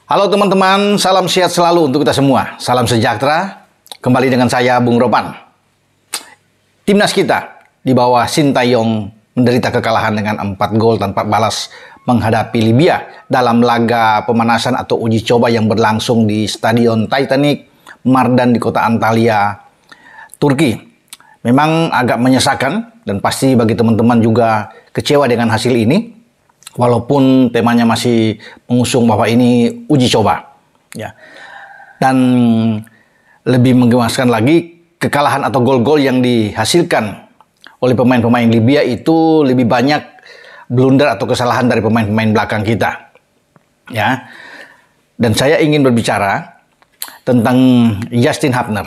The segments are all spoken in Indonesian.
Halo teman-teman, salam sehat selalu untuk kita semua. Salam sejahtera. Kembali dengan saya, Bung Ropan. Timnas kita di bawah Sintayong menderita kekalahan dengan 4 gol tanpa balas menghadapi Libya dalam laga pemanasan atau uji coba yang berlangsung di Stadion Titanic Mardan di kota Antalya, Turki. Memang agak menyesakan dan pasti bagi teman-teman juga kecewa dengan hasil ini. Walaupun temanya masih mengusung bahwa ini uji coba, ya. Dan lebih menggemaskan lagi, kekalahan atau gol-gol yang dihasilkan oleh pemain-pemain Libya itu lebih banyak blunder atau kesalahan dari pemain-pemain belakang kita, ya. Dan saya ingin berbicara tentang Justin Hapner.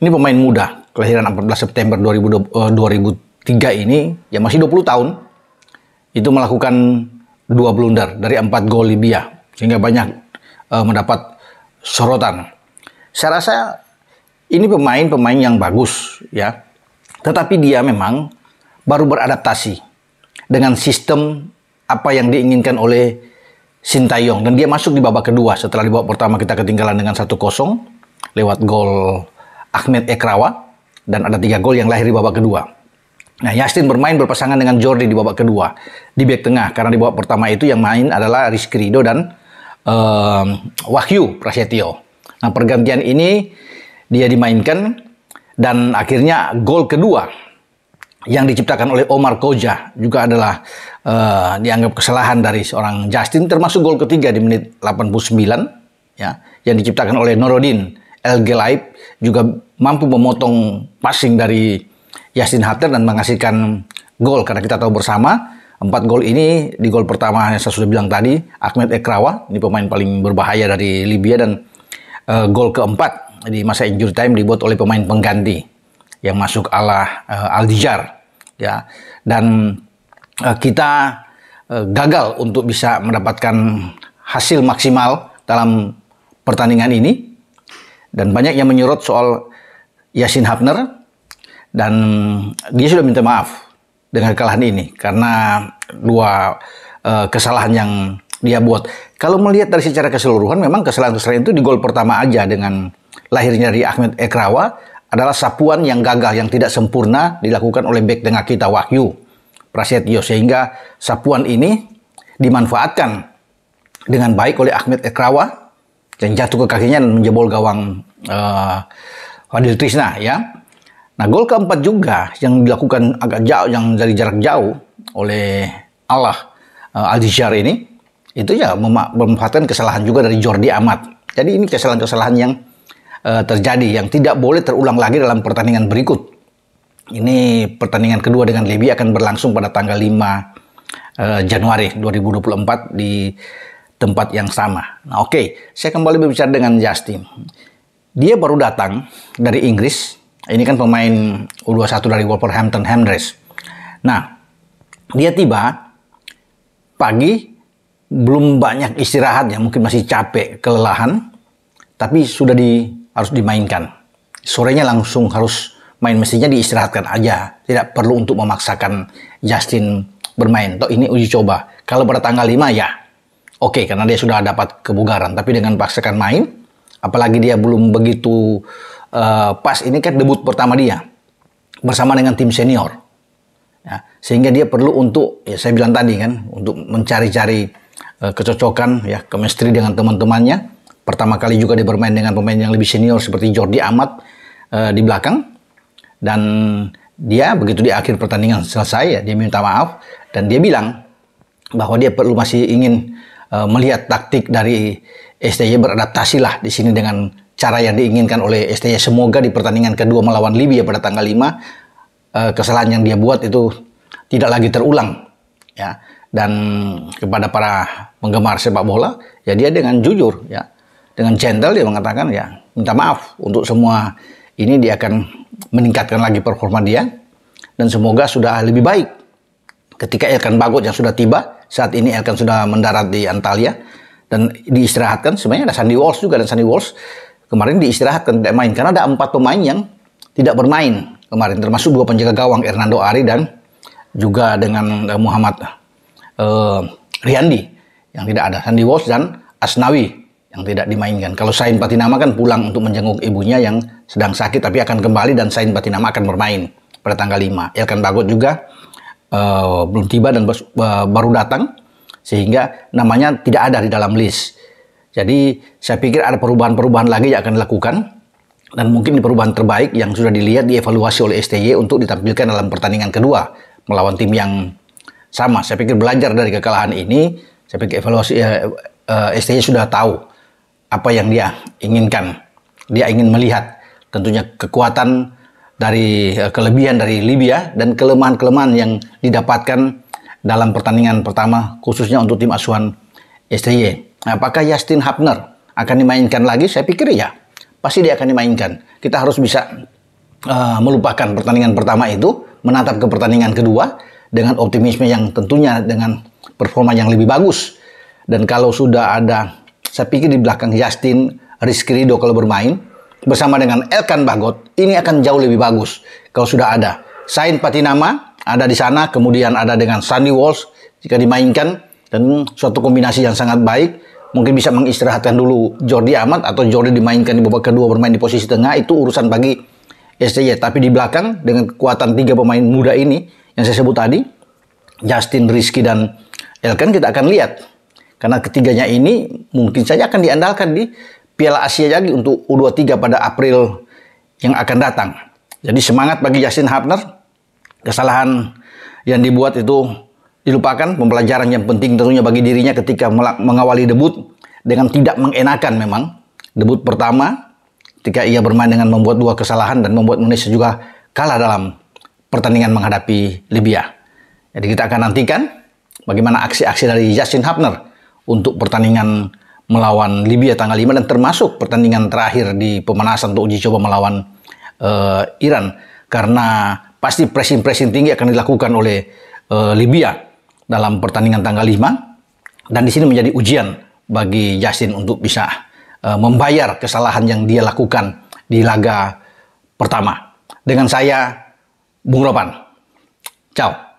Ini pemain muda, kelahiran 14 September 2003 ini, yang masih 20 tahun, itu melakukan 2 blunder dari 4 gol Libya, sehingga banyak mendapat sorotan. Saya rasa ini pemain yang bagus, ya. Tetapi dia memang baru beradaptasi dengan sistem apa yang diinginkan oleh Sintayong, dan dia masuk di babak kedua setelah di babak pertama kita ketinggalan dengan 1-0 lewat gol Ahmed Ekrawa, dan ada 3 gol yang lahir di babak kedua. Nah, Justin bermain berpasangan dengan Jordi di babak kedua di bek tengah, karena di babak pertama itu yang main adalah Rizky Ridho dan Wahyu Prasetyo. Nah, pergantian ini dia dimainkan dan akhirnya gol kedua yang diciptakan oleh Omar Koja juga adalah dianggap kesalahan dari seorang Justin, termasuk gol ketiga di menit 89, ya, yang diciptakan oleh Norodin El Gelaib, juga mampu memotong passing dari Justin Hapner dan menghasilkan gol, karena kita tahu bersama 4 gol ini di gol pertama yang saya sudah bilang tadi, Ahmed Ekrawa, ini pemain paling berbahaya dari Libya, dan gol keempat di masa injury time dibuat oleh pemain pengganti yang masuk Aldijar, ya. Dan kita gagal untuk bisa mendapatkan hasil maksimal dalam pertandingan ini, dan banyak yang menyorot soal Justin Hapner. Dan dia sudah minta maaf dengan kekalahan ini karena 2 kesalahan yang dia buat. Kalau melihat dari secara keseluruhan, memang kesalahan-kesalahan itu di gol pertama aja dengan lahirnya dari Ahmed Ekrawa adalah sapuan yang gagal, yang tidak sempurna dilakukan oleh bek tengah kita Wahyu Prasetyo, sehingga sapuan ini dimanfaatkan dengan baik oleh Ahmed Ekrawa dan jatuh ke kakinya dan menjebol gawang Fadil Trisna, ya. Nah, gol keempat juga yang dilakukan agak jauh, yang dari jarak jauh oleh Aldijar ini, itu ya memanfaatkan kesalahan juga dari Jordi Amat. Jadi ini kesalahan-kesalahan yang terjadi yang tidak boleh terulang lagi dalam pertandingan berikut. Ini pertandingan kedua dengan Libya akan berlangsung pada tanggal 5 Januari 2024 di tempat yang sama. Nah, oke, saya kembali berbicara dengan Justin. Dia baru datang dari Inggris. Ini kan pemain U21 dari Wolverhampton Wanderers. Nah, dia tiba pagi, belum banyak istirahat, ya, mungkin masih capek, kelelahan, tapi sudah harus dimainkan. Sorenya langsung harus main, mestinya diistirahatkan aja. Tidak perlu untuk memaksakan Justin bermain. Toh ini uji coba. Kalau pada tanggal 5 ya oke, karena dia sudah dapat kebugaran. Tapi dengan paksakan main, apalagi dia belum begitu pas, ini kan debut pertama dia bersama dengan tim senior, ya, sehingga dia perlu untuk, ya saya bilang tadi kan, untuk mencari-cari kecocokan, ya, chemistry dengan teman-temannya. Pertama kali juga dia bermain dengan pemain yang lebih senior seperti Jordi Amat di belakang, dan dia begitu di akhir pertandingan selesai, ya, dia minta maaf dan dia bilang bahwa dia masih ingin melihat taktik dari STY, beradaptasilah di sini dengan cara yang diinginkan oleh STY. Semoga di pertandingan kedua melawan Libya pada tanggal 5 kesalahan yang dia buat itu tidak lagi terulang, ya. Dan kepada para penggemar sepak bola, ya, dia dengan jujur, ya, dengan gentle dia mengatakan, ya, minta maaf untuk semua ini. Dia akan meningkatkan lagi performa dia, dan semoga sudah lebih baik ketika Elkan Bagot yang sudah tiba. Saat ini Elkan sudah mendarat di Antalya dan diistirahatkan. Sebenarnya ada Sandy Walsh juga, dan Sandy Walsh kemarin diistirahatkan, tidak main, karena ada 4 pemain yang tidak bermain kemarin, termasuk 2 penjaga gawang, Hernando Ari dan juga dengan Muhammad Riyandi yang tidak ada, Sandy Walsh dan Asnawi yang tidak dimainkan. Kalau Sain Patinama kan pulang untuk menjenguk ibunya yang sedang sakit, tapi akan kembali dan Sain Patinama akan bermain pada tanggal 5. Elkan Bagot juga belum tiba dan baru datang, sehingga namanya tidak ada di dalam list. Jadi saya pikir ada perubahan-perubahan lagi yang akan dilakukan, dan mungkin perubahan terbaik yang sudah dilihat dievaluasi oleh STY untuk ditampilkan dalam pertandingan kedua melawan tim yang sama. Saya pikir belajar dari kekalahan ini, saya pikir evaluasi STY sudah tahu apa yang dia inginkan. Dia ingin melihat tentunya kekuatan dari kelebihan dari Libya dan kelemahan-kelemahan yang didapatkan dalam pertandingan pertama, khususnya untuk tim asuhan STY. Apakah Justin Hubner akan dimainkan lagi? Saya pikir ya, pasti dia akan dimainkan. Kita harus bisa melupakan pertandingan pertama itu, menatap ke pertandingan kedua dengan optimisme yang tentunya dengan performa yang lebih bagus. Dan kalau sudah ada, saya pikir di belakang Justin, Rizky Ridho kalau bermain bersama dengan Elkan Bagot, ini akan jauh lebih bagus. Kalau sudah ada Sain Patinama ada di sana, kemudian ada dengan Sandy Walsh jika dimainkan, dan suatu kombinasi yang sangat baik. Mungkin bisa mengistirahatkan dulu Jordi Amat atau Jordi dimainkan di babak kedua bermain di posisi tengah, itu urusan bagi STY. Tapi di belakang dengan kekuatan 3 pemain muda ini yang saya sebut tadi, Justin, Rizky, dan Elkan, kita akan lihat. Karena ketiganya ini mungkin saja akan diandalkan di Piala Asia lagi untuk U23 pada April yang akan datang. Jadi semangat bagi Justin Hubner. Kesalahan yang dibuat itu dilupakan, pembelajaran yang penting tentunya bagi dirinya ketika mengawali debut dengan tidak mengenakan memang. Debut pertama ketika ia bermain dengan membuat 2 kesalahan dan membuat Indonesia juga kalah dalam pertandingan menghadapi Libya. Jadi kita akan nantikan bagaimana aksi-aksi dari Justin Hubner untuk pertandingan melawan Libya tanggal 5 dan termasuk pertandingan terakhir di pemanasan untuk uji coba melawan Iran. Karena pasti pressing tinggi akan dilakukan oleh Libya dalam pertandingan tanggal 5, dan di sini menjadi ujian bagi Justin untuk bisa membayar kesalahan yang dia lakukan di laga pertama. Dengan saya, Bung Ropan. Ciao.